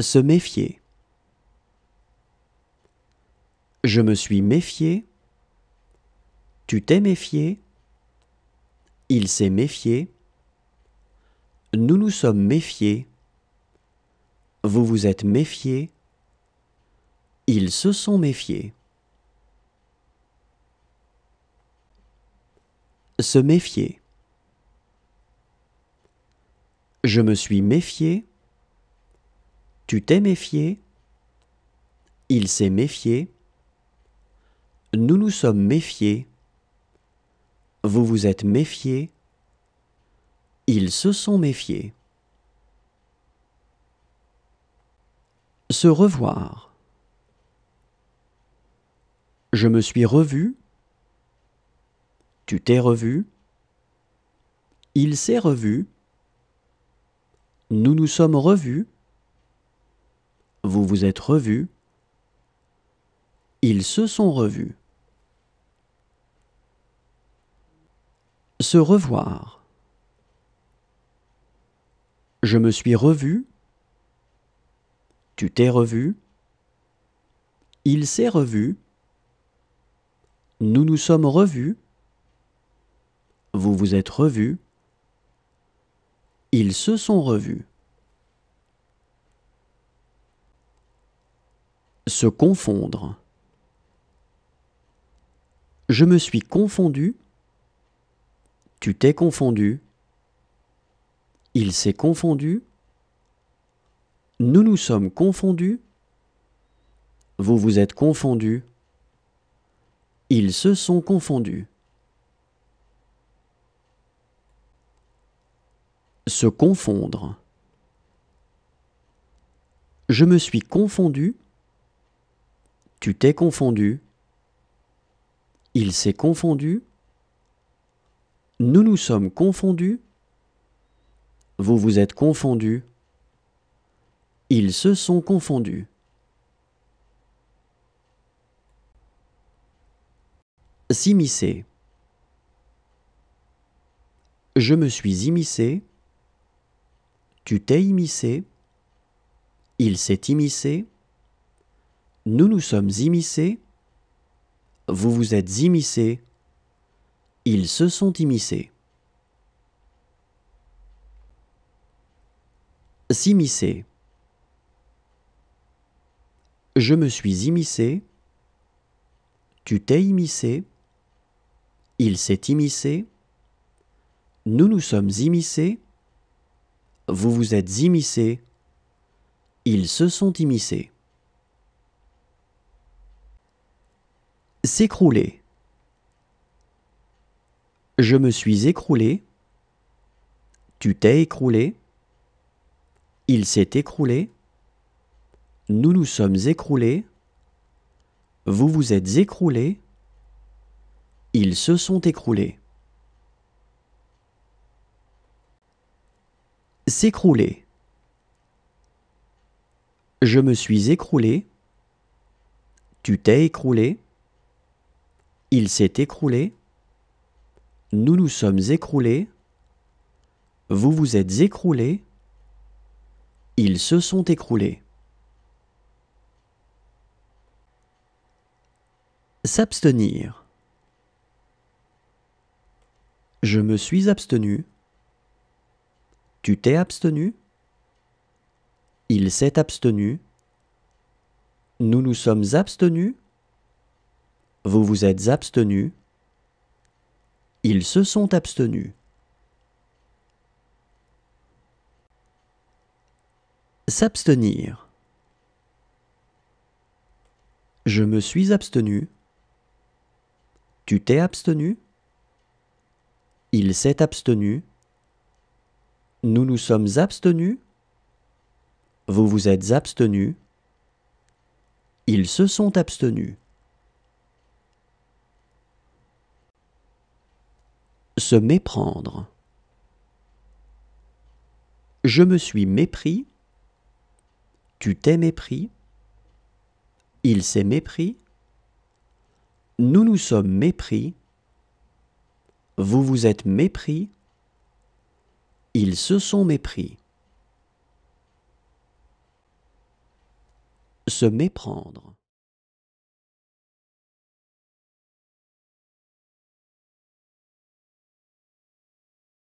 Se méfier. Je me suis méfié. Tu t'es méfié. Il s'est méfié. Nous nous sommes méfiés. Vous vous êtes méfiés. Ils se sont méfiés. Se méfier. Je me suis méfié. Tu t'es méfié. Il s'est méfié. Nous nous sommes méfiés. Vous vous êtes méfiés. Ils se sont méfiés. Se revoir. Je me suis revu. Tu t'es revu. Il s'est revu. Nous nous sommes revus. Vous vous êtes revus. Ils se sont revus. Se revoir. Je me suis revu. Tu t'es revu. Il s'est revu. Nous nous sommes revus. Vous vous êtes revus. Ils se sont revus. Se confondre. Je me suis confondu. Tu t'es confondu. Il s'est confondu. Nous nous sommes confondus. Vous vous êtes confondus. Ils se sont confondus. Se confondre. Je me suis confondu. Tu t'es confondu. Il s'est confondu. Nous nous sommes confondus. Vous vous êtes confondus. Ils se sont confondus. S'immiscer. Je me suis immiscé. Tu t'es immiscé. Il s'est immiscé. Nous nous sommes immiscés. Vous vous êtes immiscés. Ils se sont immiscés. S'immiscer. Je me suis immiscé. Tu t'es immiscé. Il s'est immiscé. Nous nous sommes immiscés. Vous vous êtes immiscés. Ils se sont immiscés. S'écrouler. Je me suis écroulé. Tu t'es écroulé. Il s'est écroulé. Nous nous sommes écroulés. Vous vous êtes écroulés. Ils se sont écroulés. S'écrouler. Je me suis écroulé. Tu t'es écroulé. Il s'est écroulé. Nous nous sommes écroulés. Vous vous êtes écroulés. Ils se sont écroulés. S'abstenir. Je me suis abstenu. Tu t'es abstenu. Il s'est abstenu. Nous nous sommes abstenus. Vous vous êtes abstenus. Ils se sont abstenus. S'abstenir. Je me suis abstenu. Tu t'es abstenu. Il s'est abstenu. Nous nous sommes abstenus. Vous vous êtes abstenus. Ils se sont abstenus. Se méprendre. Je me suis mépris. Tu t'es mépris. Il s'est mépris. Nous nous sommes mépris. Vous vous êtes mépris. Ils se sont mépris. Se méprendre.